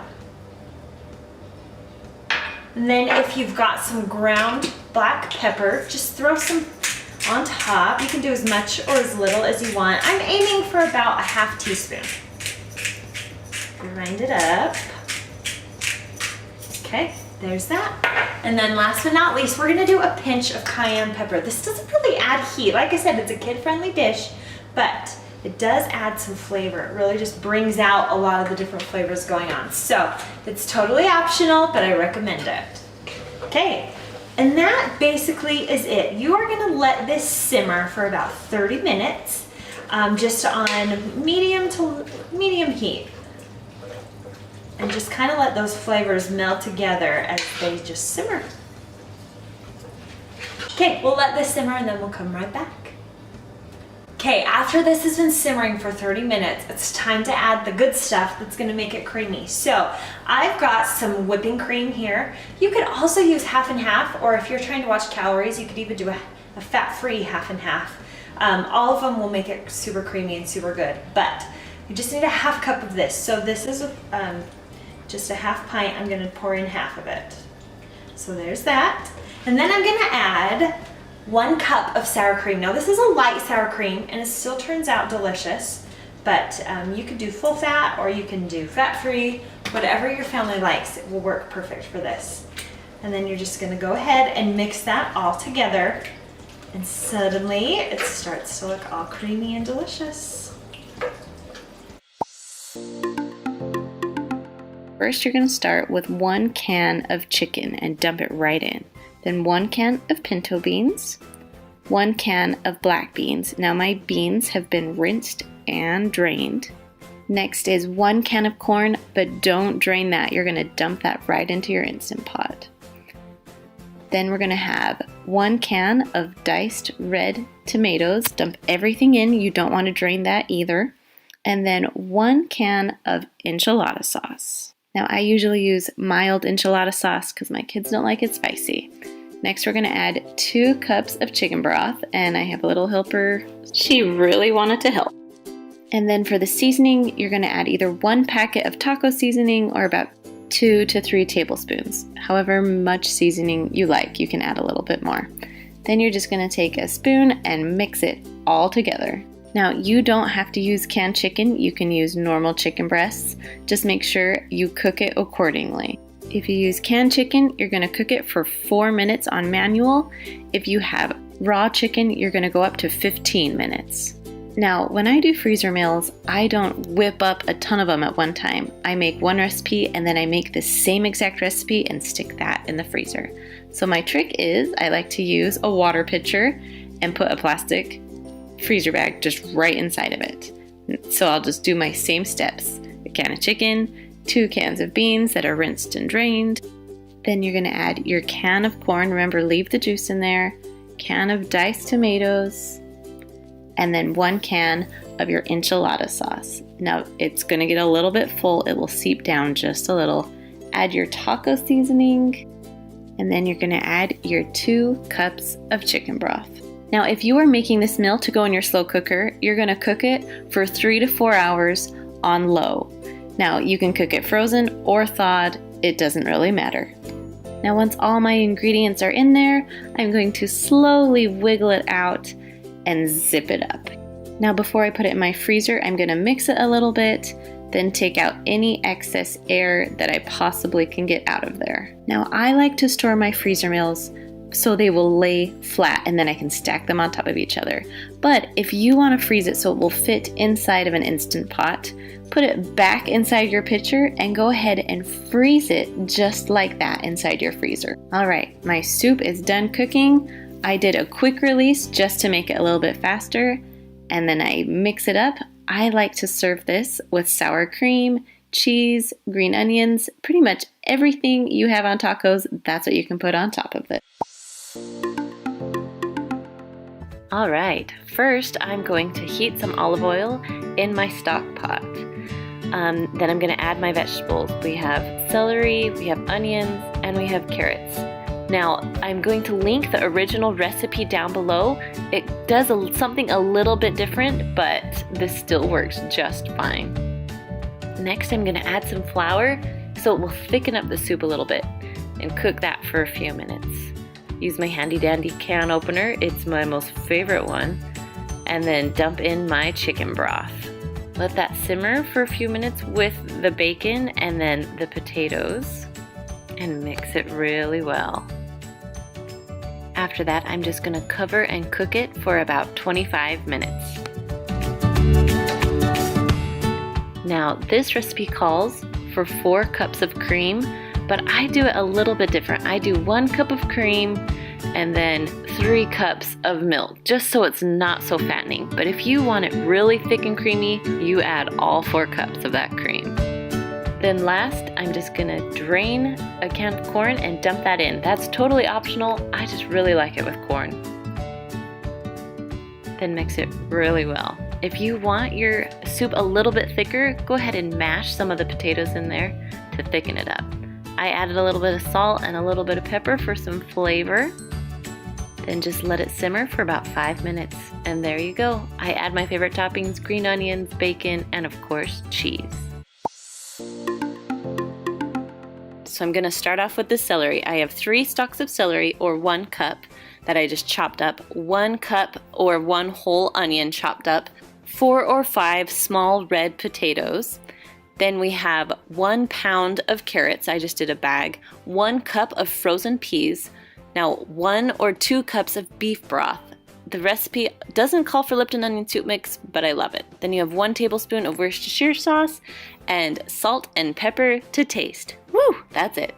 And then if you've got some ground black pepper, just throw some on top. You can do as much or as little as you want. I'm aiming for about a half teaspoon. Grind it up. Okay, there's that. And then last but not least, we're gonna do a pinch of cayenne pepper. This doesn't really add heat. Like I said, it's a kid-friendly dish, but it does add some flavor. It really just brings out a lot of the different flavors going on. So it's totally optional, but I recommend it. Okay, and that basically is it. You are gonna let this simmer for about 30 minutes, just on medium to medium heat. And just kind of let those flavors melt together as they just simmer. Okay, we'll let this simmer and then we'll come right back. Okay, after this has been simmering for 30 minutes, it's time to add the good stuff that's gonna make it creamy. So I've got some whipping cream here. You could also use half and half, or if you're trying to watch calories, you could even do a fat-free half and half. All of them will make it super creamy and super good, but you just need a half cup of this. So this is just a half pint. I'm gonna pour in half of it. So there's that. And then I'm gonna add 1 cup of sour cream. Now this is a light sour cream and it still turns out delicious, but you can do full fat or you can do fat-free, whatever your family likes. It will work perfect for this. And then you're just gonna go ahead and mix that all together, and suddenly it starts to look all creamy and delicious. First, you're going to start with 1 can of chicken and dump it right in. Then 1 can of pinto beans, 1 can of black beans. Now my beans have been rinsed and drained. Next is 1 can of corn, but don't drain that. You're going to dump that right into your Instant Pot. Then we're going to have 1 can of diced red tomatoes. Dump everything in. You don't want to drain that either. And then 1 can of enchilada sauce. Now I usually use mild enchilada sauce because my kids don't like it spicy. Next we're going to add 2 cups of chicken broth, and I have a little helper. She really wanted to help. And then for the seasoning, you're going to add either 1 packet of taco seasoning or about 2 to 3 tablespoons. However much seasoning you like, you can add a little bit more. Then you're just going to take a spoon and mix it all together. Now you don't have to use canned chicken, you can use normal chicken breasts. Just make sure you cook it accordingly. If you use canned chicken, you're going to cook it for 4 minutes on manual. If you have raw chicken, you're going to go up to 15 minutes. Now, when I do freezer meals, I don't whip up a ton of them at one time. I make one recipe and then I make the same exact recipe and stick that in the freezer. So my trick is I like to use a water pitcher and put a plastic freezer bag just right inside of it. So I'll just do my same steps. A can of chicken, 2 cans of beans that are rinsed and drained. Then you're going to add your can of corn. Remember, leave the juice in there. Can of diced tomatoes. And then 1 can of your enchilada sauce. Now it's going to get a little bit full. It will seep down just a little. Add your taco seasoning. And then you're going to add your 2 cups of chicken broth. Now if you are making this meal to go in your slow cooker, you're going to cook it for 3 to 4 hours on low. Now you can cook it frozen or thawed, it doesn't really matter. Now once all my ingredients are in there, I'm going to slowly wiggle it out and zip it up. Now before I put it in my freezer, I'm going to mix it a little bit, then take out any excess air that I possibly can get out of there. Now I like to store my freezer meals so they will lay flat and then I can stack them on top of each other. But if you want to freeze it so it will fit inside of an Instant Pot, put it back inside your pitcher and go ahead and freeze it just like that inside your freezer. Alright, my soup is done cooking. I did a quick release just to make it a little bit faster, and then I mix it up. I like to serve this with sour cream, cheese, green onions, pretty much everything you have on tacos, that's what you can put on top of it. Alright, first I'm going to heat some olive oil in my stock pot. Then I'm going to add my vegetables. We have celery, we have onions, and we have carrots. Now, I'm going to link the original recipe down below. It does something a little bit different, but this still works just fine. Next, I'm going to add some flour so it will thicken up the soup a little bit and cook that for a few minutes. Use my handy dandy can opener, it's my most favorite one, and then dump in my chicken broth. Let that simmer for a few minutes with the bacon and then the potatoes and mix it really well. After that, I'm just going to cover and cook it for about 25 minutes. Now, this recipe calls for 4 cups of cream, but I do it a little bit different. I do 1 cup of cream and then 3 cups of milk, just so it's not so fattening. But if you want it really thick and creamy, you add all 4 cups of that cream. Then last, I'm just gonna drain a can of corn and dump that in. That's totally optional. I just really like it with corn. Then mix it really well. If you want your soup a little bit thicker, go ahead and mash some of the potatoes in there to thicken it up. I added a little bit of salt and a little bit of pepper for some flavor. Then just let it simmer for about 5 minutes. And there you go. I add my favorite toppings, green onions, bacon, and of course, cheese. So I'm gonna start off with the celery. I have 3 stalks of celery, or 1 cup, that I just chopped up, 1 cup or 1 whole onion chopped up, 4 or 5 small red potatoes. Then we have 1 pound of carrots, I just did a bag, 1 cup of frozen peas, now 1 or 2 cups of beef broth. The recipe doesn't call for Lipton onion soup mix, but I love it. Then you have 1 tablespoon of Worcestershire sauce and salt and pepper to taste. Woo, that's it.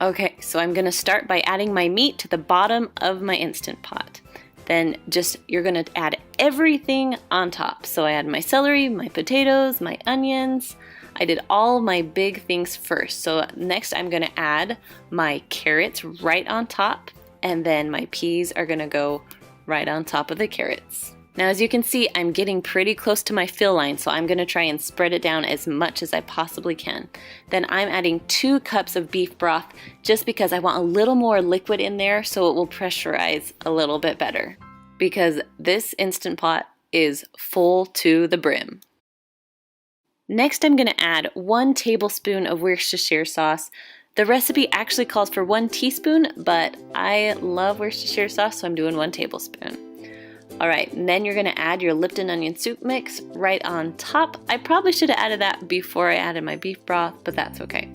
Okay, so I'm gonna start by adding my meat to the bottom of my Instant Pot. Then you're gonna add everything on top. So I add my celery, my potatoes, my onions. I did all my big things first. So next I'm gonna add my carrots right on top, and then my peas are gonna go right on top of the carrots. Now, as you can see, I'm getting pretty close to my fill line, so I'm gonna try and spread it down as much as I possibly can. Then I'm adding 2 cups of beef broth just because I want a little more liquid in there so it will pressurize a little bit better, because this Instant Pot is full to the brim. Next, I'm gonna add 1 tablespoon of Worcestershire sauce. The recipe actually calls for 1 teaspoon, but I love Worcestershire sauce, so I'm doing 1 tablespoon. All right, and then you're gonna add your Lipton onion soup mix right on top. I probably should have added that before I added my beef broth, but that's okay.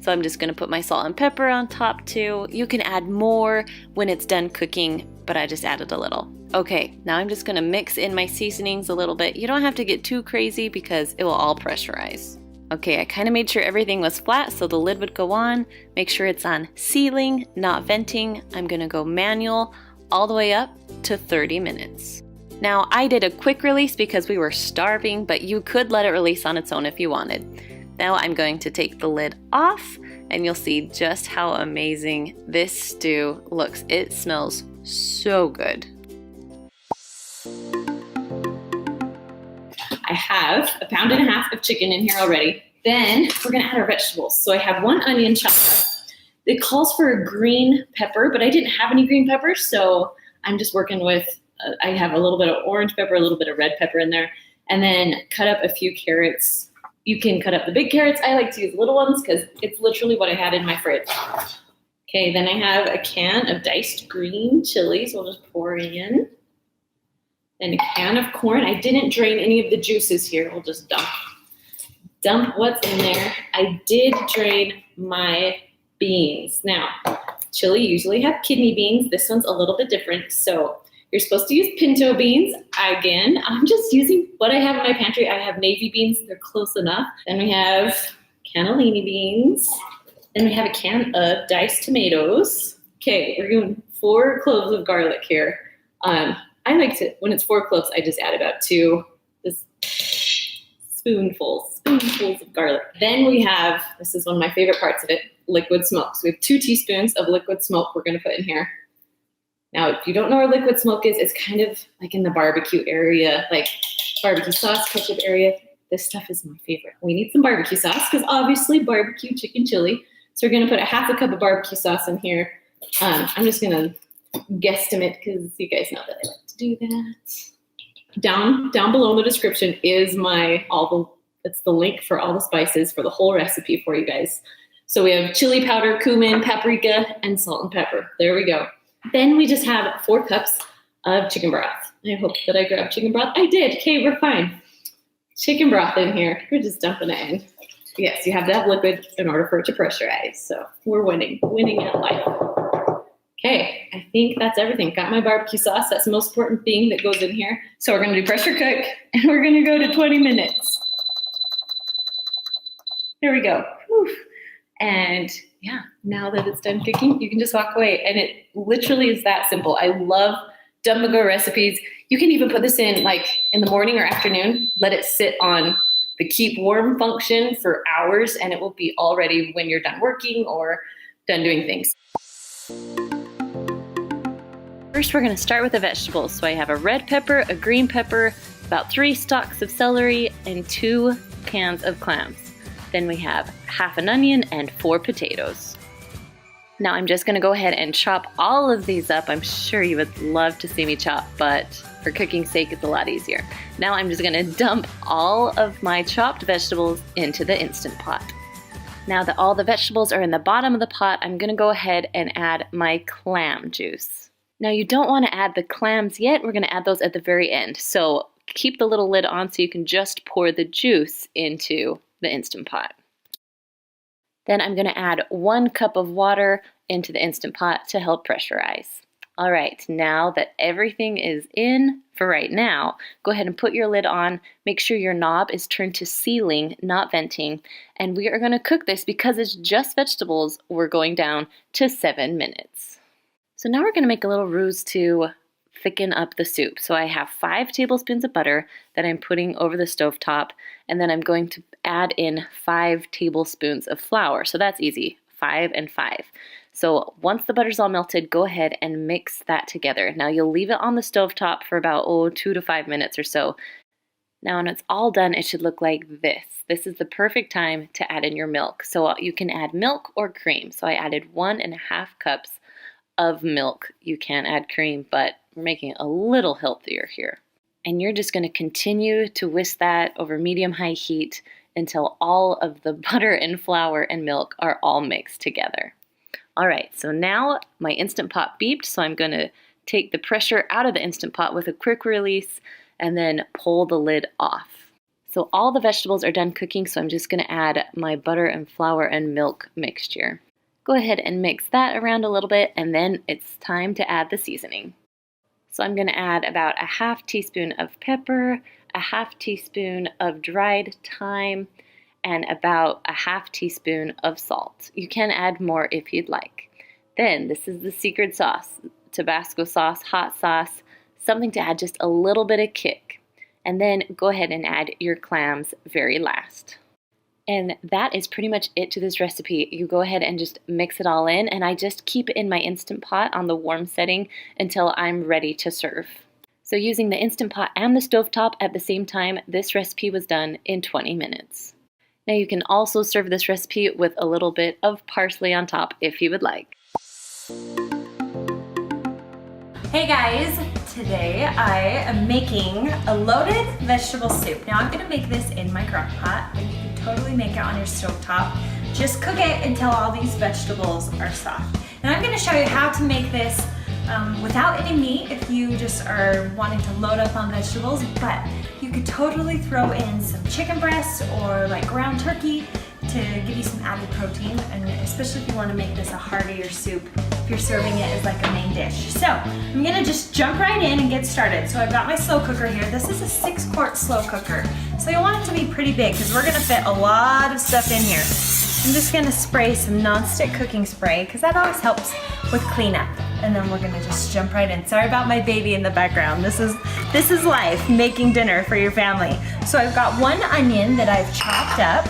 So I'm just gonna put my salt and pepper on top too. You can add more when it's done cooking, but I just added a little. Okay, now I'm just gonna mix in my seasonings a little bit. You don't have to get too crazy because it will all pressurize. Okay, I kind of made sure everything was flat so the lid would go on. Make sure it's on sealing, not venting. I'm gonna go manual all the way up to 30 minutes. Now, I did a quick release because we were starving, but you could let it release on its own if you wanted. Now I'm going to take the lid off and you'll see just how amazing this stew looks. It smells so good. I have 1.5 pounds of chicken in here already. Then we're gonna add our vegetables. So I have 1 onion chopped up. It calls for a green pepper, but I didn't have any green peppers, so I'm just working with, I have a little bit of orange pepper, a little bit of red pepper in there, and then cut up a few carrots. You can cut up the big carrots. I like to use little ones because it's literally what I had in my fridge. Okay, then I have a can of diced green chilies. We'll just pour in. Then a can of corn. I didn't drain any of the juices here. We'll just dump what's in there. I did drain my beans. Now, chili usually have kidney beans. This one's a little bit different. So you're supposed to use pinto beans. Again, I'm just using what I have in my pantry. I have navy beans. They're close enough. Then we have cannellini beans. Then we have a can of diced tomatoes. Okay, we're doing 4 cloves of garlic here. I like to, when it's 4 cloves, I just add about 2 spoonfuls of garlic. Then we have, this is one of my favorite parts of it, liquid smoke. So we have 2 teaspoons of liquid smoke we're gonna put in here. Now, if you don't know where liquid smoke is, it's kind of like in the barbecue area, like barbecue sauce, ketchup area. This stuff is my favorite. We need some barbecue sauce because obviously barbecue chicken chili. So we're gonna put 1/2 cup of barbecue sauce in here. I'm just gonna guesstimate because you guys know that I like to do that. Down below in the description is it's the link for all the spices for the whole recipe for you guys. So we have chili powder, cumin, paprika, and salt and pepper. There we go. Then we just have 4 cups of chicken broth. I hope that I grabbed chicken broth. I did. Okay, we're fine. Chicken broth in here. We're just dumping it in. Yes, you have to have liquid in order for it to pressurize. So we're winning at life. Okay, I think that's everything. Got my barbecue sauce. That's the most important thing that goes in here. So we're gonna do pressure cook and we're gonna go to 20 minutes. Here we go. Whew. And yeah, now that it's done cooking, you can just walk away. And it literally is that simple. I love dumb-to-go recipes. You can even put this in like in the morning or afternoon, let it sit on the keep warm function for hours, and it will be all ready when you're done working or done doing things. First, we're going to start with the vegetables. So I have a red pepper, a green pepper, about 3 stalks of celery, and 2 cans of clams. Then we have half an onion and 4 potatoes. Now I'm just going to go ahead and chop all of these up. I'm sure you would love to see me chop, but for cooking's sake, it's a lot easier. Now I'm just going to dump all of my chopped vegetables into the Instant Pot. Now that all the vegetables are in the bottom of the pot, I'm going to go ahead and add my clam juice. Now you don't want to add the clams yet. We're going to add those at the very end. So keep the little lid on so you can just pour the juice into the Instant Pot. Then I'm going to add 1 cup of water into the Instant Pot to help pressurize. All right, now that everything is in for right now, go ahead and put your lid on. Make sure your knob is turned to sealing, not venting. And we are going to cook this because it's just vegetables. We're going down to 7 minutes. So now we're going to make a little ruse to thicken up the soup. So I have 5 tablespoons of butter that I'm putting over the stovetop, and then I'm going to add in 5 tablespoons of flour. So that's easy, 5 and 5. So once the butter's all melted, go ahead and mix that together. Now you'll leave it on the stovetop for about 2 to 5 minutes or so. Now when it's all done, it should look like this. This is the perfect time to add in your milk. So you can add milk or cream. So I added 1.5 cups of milk. You can add cream, but we're making it a little healthier here. And you're just going to continue to whisk that over medium-high heat until all of the butter and flour and milk are all mixed together. All right, so now my Instant Pot beeped, so I'm going to take the pressure out of the Instant Pot with a quick release and then pull the lid off. So all the vegetables are done cooking, so I'm just going to add my butter and flour and milk mixture. Go ahead and mix that around a little bit, and then it's time to add the seasoning. So I'm going to add about 1/2 teaspoon of pepper, 1/2 teaspoon of dried thyme, and about 1/2 teaspoon of salt. You can add more if you'd like. Then this is the secret sauce, Tabasco sauce, hot sauce, something to add just a little bit of kick. And then go ahead and add your clams very last. And that is pretty much it to this recipe. You go ahead and just mix it all in, and I just keep it in my Instant Pot on the warm setting until I'm ready to serve. So using the Instant Pot and the stovetop at the same time, this recipe was done in 20 minutes. Now you can also serve this recipe with a little bit of parsley on top if you would like. Hey guys, today I am making a loaded vegetable soup. Now I'm gonna make this in my crock pot, but you can totally make it on your stovetop. Just cook it until all these vegetables are soft. And I'm gonna show you how to make this without any meat if you just are wanting to load up on vegetables, but you could totally throw in some chicken breasts or like ground turkey to give you some added protein, and especially if you want to make this a heartier soup if you're serving it as like a main dish. So I'm gonna just jump right in and get started. So I've got my slow cooker here. This is a 6-quart slow cooker. So you want it to be pretty big because we're gonna fit a lot of stuff in here. I'm just gonna spray some nonstick cooking spray because that always helps with cleanup. And then we're gonna just jump right in. Sorry about my baby in the background. This is life, making dinner for your family. So I've got 1 onion that I've chopped up.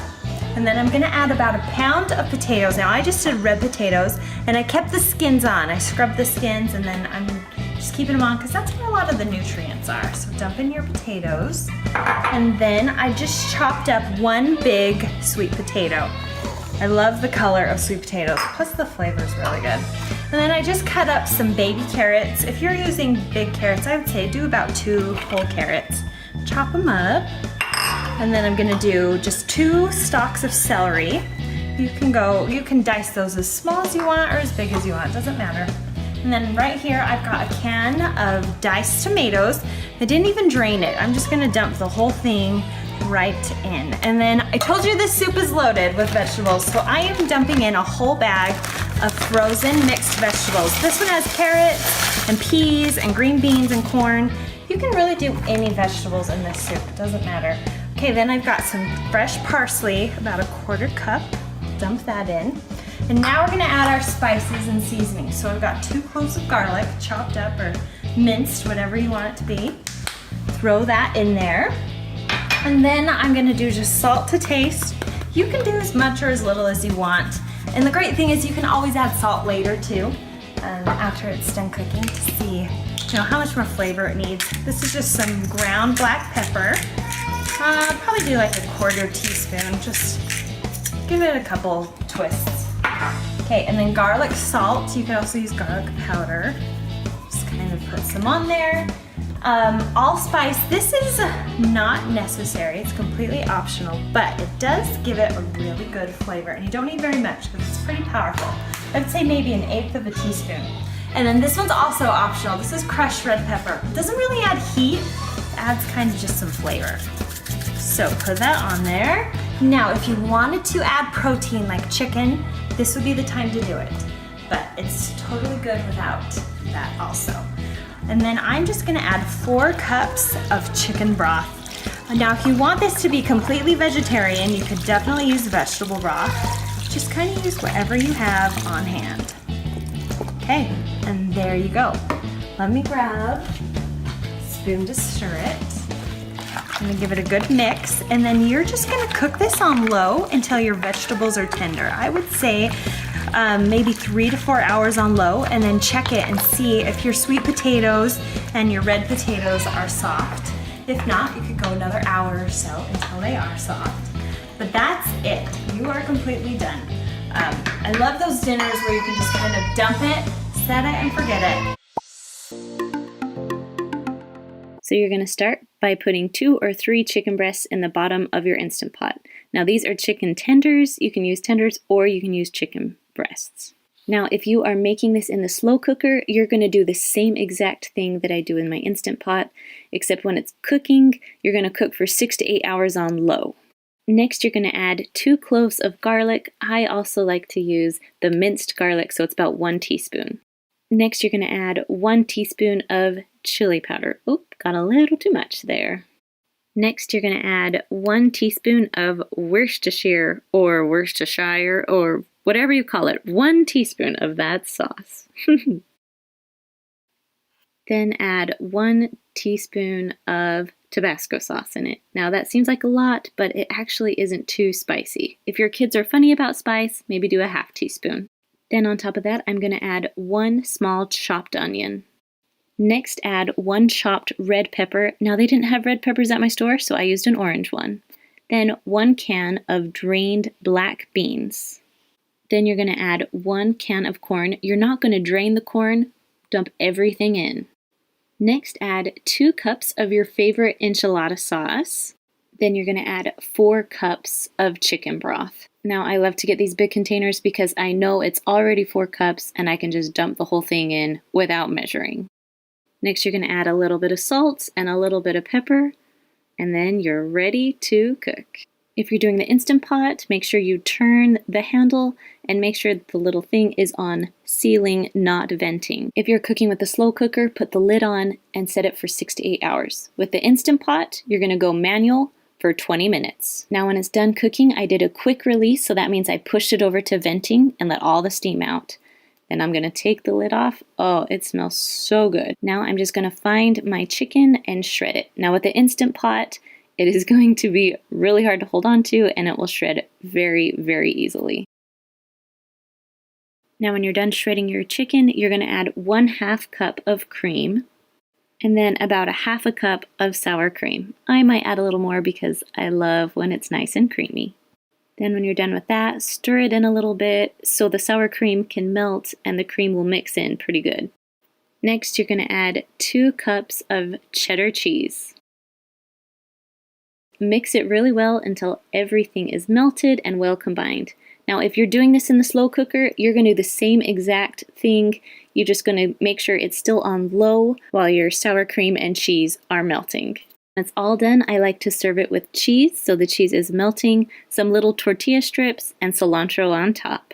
And then I'm gonna add about 1 pound of potatoes. Now I just did red potatoes and I kept the skins on. I scrubbed the skins and then I'm just keeping them on because that's where a lot of the nutrients are. So dump in your potatoes. And then I just chopped up 1 big sweet potato. I love the color of sweet potatoes, plus the flavor is really good. And then I just cut up some baby carrots. If you're using big carrots, I would say do about 2 whole carrots. Chop them up. And then I'm gonna do just 2 stalks of celery. You can dice those as small as you want or as big as you want, doesn't matter. And then right here, I've got a can of diced tomatoes. I didn't even drain it. I'm just gonna dump the whole thing right in. And then I told you this soup is loaded with vegetables, so I am dumping in a whole bag of frozen mixed vegetables. This one has carrots and peas and green beans and corn. You can really do any vegetables in this soup, it doesn't matter. Okay, then I've got some fresh parsley, about 1/4 cup. Dump that in. And now we're gonna add our spices and seasonings. So I've got 2 cloves of garlic, chopped up or minced, whatever you want it to be. Throw that in there. And then I'm gonna do just salt to taste. You can do as much or as little as you want. And the great thing is you can always add salt later too, after it's done cooking, to see how much more flavor it needs. This is just some ground black pepper. Probably do like a 1/4 teaspoon, just give it a couple twists. Okay, and then garlic salt. You can also use garlic powder. Just kind of put some on there. Allspice, this is not necessary, it's completely optional, but it does give it a really good flavor, and you don't need very much because it's pretty powerful. I would say maybe 1/8 of a teaspoon. And then this one's also optional. This is crushed red pepper. It doesn't really add heat, it adds kind of just some flavor. So put that on there. Now, if you wanted to add protein like chicken, this would be the time to do it, but it's totally good without that also. And then I'm just gonna add 4 cups of chicken broth. Now, if you want this to be completely vegetarian, you could definitely use vegetable broth. Just kind of use whatever you have on hand. Okay, and there you go. Let me grab a spoon to stir it. I'm gonna give it a good mix, and then you're just gonna cook this on low until your vegetables are tender. I would say maybe 3 to 4 hours on low, and then check it and see if your sweet potatoes and your red potatoes are soft. If not, you could go another hour or so until they are soft. But that's it. You are completely done. I love those dinners where you can just kind of dump it, set it, and forget it. So you're going to start by putting 2 or 3 chicken breasts in the bottom of your Instant Pot. Now these are chicken tenders. You can use tenders or you can use chicken breasts. Now if you are making this in the slow cooker, you're going to do the same exact thing that I do in my Instant Pot, except when it's cooking, you're going to cook for 6 to 8 hours on low. Next, you're going to add 2 cloves of garlic. I also like to use the minced garlic, so it's about 1 teaspoon. Next, you're going to add 1 teaspoon of chili powder. Oop, got a little too much there. Next, you're going to add 1 teaspoon of Worcestershire or whatever you call it. 1 teaspoon of that sauce. Then add 1 teaspoon of Tabasco sauce in it. Now that seems like a lot, but it actually isn't too spicy. If your kids are funny about spice, maybe do a 1/2 teaspoon. Then on top of that, I'm going to add 1 small chopped onion. Next, add 1 chopped red pepper. Now they didn't have red peppers at my store, so I used an orange one. Then 1 can of drained black beans. Then you're going to add 1 can of corn. You're not going to drain the corn, dump everything in. Next, add 2 cups of your favorite enchilada sauce. Then you're going to add 4 cups of chicken broth. Now, I love to get these big containers because I know it's already 4 cups and I can just dump the whole thing in without measuring. Next, you're going to add a little bit of salt and a little bit of pepper, and then you're ready to cook. If you're doing the Instant Pot, make sure you turn the handle and make sure that the little thing is on sealing, not venting. If you're cooking with a slow cooker, put the lid on and set it for 6 to 8 hours. With the Instant Pot, you're going to go manual for 20 minutes. Now when it's done cooking, I did a quick release, so that means I pushed it over to venting and let all the steam out. Then I'm going to take the lid off. Oh, it smells so good. Now I'm just going to find my chicken and shred it. Now with the Instant Pot, it is going to be really hard to hold on to, and it will shred very, very easily. Now when you're done shredding your chicken, you're going to add 1/2 cup of cream, and then about 1/2 cup of sour cream. I might add a little more because I love when it's nice and creamy. Then when you're done with that, stir it in a little bit so the sour cream can melt and the cream will mix in pretty good. Next, you're going to add 2 cups of cheddar cheese. Mix it really well until everything is melted and well combined. Now, if you're doing this in the slow cooker, you're going to do the same exact thing. You're just going to make sure it's still on low while your sour cream and cheese are melting. When it's all done, I like to serve it with cheese, so the cheese is melting, some little tortilla strips, and cilantro on top.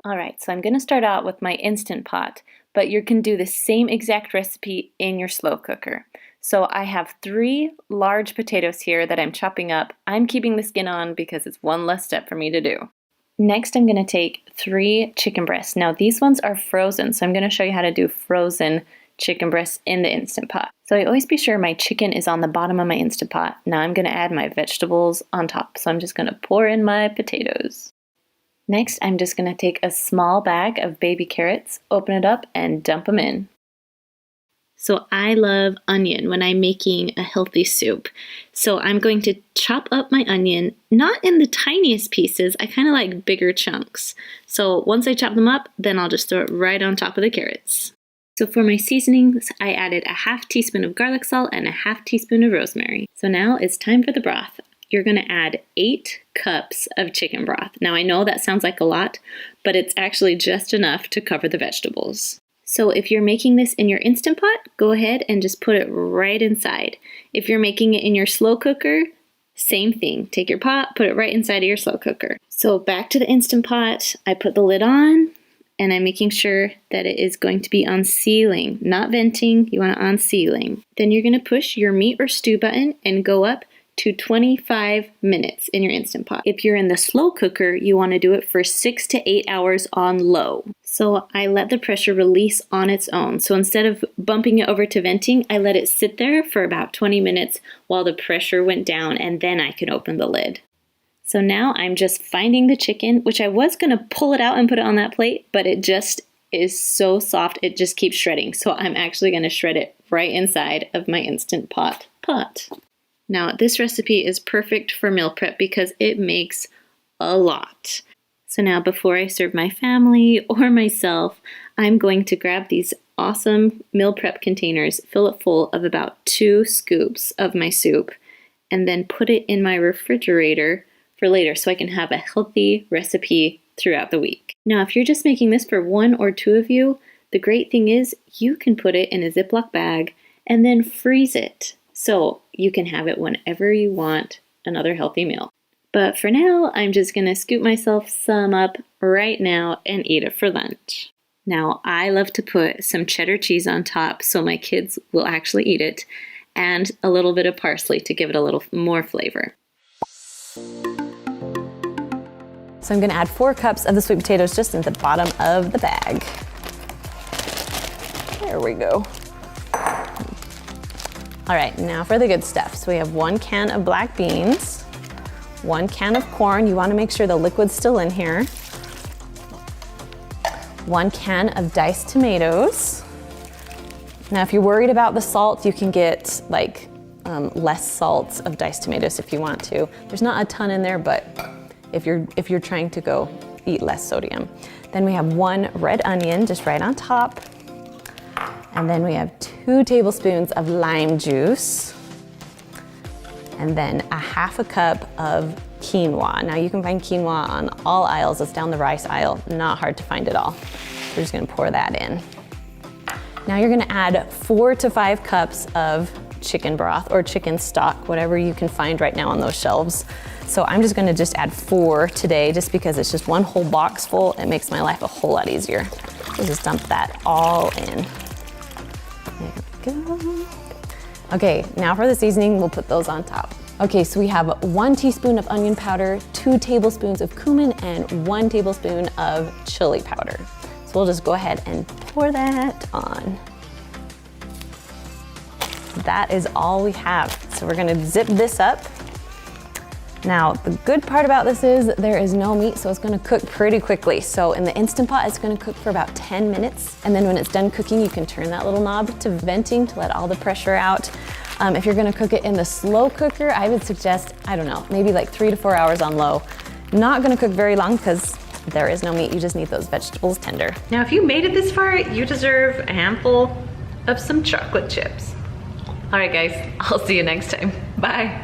Alright, so I'm going to start out with my Instant Pot, but you can do the same exact recipe in your slow cooker. So I have 3 large potatoes here that I'm chopping up. I'm keeping the skin on because it's one less step for me to do. Next, I'm going to take 3 chicken breasts. Now these ones are frozen, so I'm going to show you how to do frozen chicken breasts in the Instant Pot. So I always be sure my chicken is on the bottom of my Instant Pot. Now I'm gonna add my vegetables on top. So I'm just gonna pour in my potatoes. Next, I'm just gonna take a small bag of baby carrots, open it up, and dump them in. So I love onion when I'm making a healthy soup. So I'm going to chop up my onion, not in the tiniest pieces. I kind of like bigger chunks. So once I chop them up, then I'll just throw it right on top of the carrots. So for my seasonings, I added a half teaspoon of garlic salt and a half teaspoon of rosemary. So now it's time for the broth. You're gonna add 8 cups of chicken broth. Now I know that sounds like a lot, but it's actually just enough to cover the vegetables. So if you're making this in your Instant Pot, go ahead and just put it right inside. If you're making it in your slow cooker, same thing. Take your pot, put it right inside of your slow cooker. So back to the Instant Pot, I put the lid on, and I'm making sure that it is going to be on sealing, not venting. You want it on sealing. Then you're gonna push your meat or stew button and go up to 25 minutes in your Instant Pot. If you're in the slow cooker, you want to do it for 6 to 8 hours on low. So I let the pressure release on its own. So instead of bumping it over to venting, I let it sit there for about 20 minutes while the pressure went down, and then I can open the lid. So now I'm just finding the chicken, which I was gonna pull it out and put it on that plate, but it just is so soft, it just keeps shredding. So I'm actually gonna shred it right inside of my Instant Pot. Now, this recipe is perfect for meal prep because it makes a lot. So now before I serve my family or myself, I'm going to grab these awesome meal prep containers, fill it full of about 2 scoops of my soup, and then put it in my refrigerator for later so I can have a healthy recipe throughout the week. Now, if you're just making this for 1 or 2 of you, the great thing is you can put it in a Ziploc bag and then freeze it. So you can have it whenever you want another healthy meal. But for now, I'm just gonna scoop myself some up right now and eat it for lunch. Now, I love to put some cheddar cheese on top so my kids will actually eat it, and a little bit of parsley to give it a little more flavor. So I'm gonna add 4 cups of the sweet potatoes just in the bottom of the bag. There we go. All right, now for the good stuff. So we have 1 can of black beans, 1 can of corn. You wanna make sure the liquid's still in here. 1 can of diced tomatoes. Now, if you're worried about the salt, you can get like less salt of diced tomatoes if you want to. There's not a ton in there, but if you're trying to go eat less sodium. Then we have 1 red onion just right on top. And then we have 2 tablespoons of lime juice. And then a half a cup of quinoa. Now you can find quinoa on all aisles. It's down the rice aisle, not hard to find at all. We're just gonna pour that in. Now you're gonna add 4 to 5 cups of chicken broth or chicken stock, whatever you can find right now on those shelves. So I'm just gonna add 4 today just because it's just 1 whole box full. It makes my life a whole lot easier. So just dump that all in. There we go. Okay, now for the seasoning, we'll put those on top. Okay, so we have 1 teaspoon of onion powder, 2 tablespoons of cumin, and 1 tablespoon of chili powder. So we'll just go ahead and pour that on. That is all we have. So we're gonna zip this up. Now, the good part about this is there is no meat, so it's gonna cook pretty quickly. So in the Instant Pot, it's gonna cook for about 10 minutes. And then when it's done cooking, you can turn that little knob to venting to let all the pressure out. If you're gonna cook it in the slow cooker, I would suggest, I don't know, maybe like 3 to 4 hours on low. Not gonna cook very long because there is no meat, you just need those vegetables tender. Now, if you made it this far, you deserve a handful of some chocolate chips. All right, guys, I'll see you next time. Bye.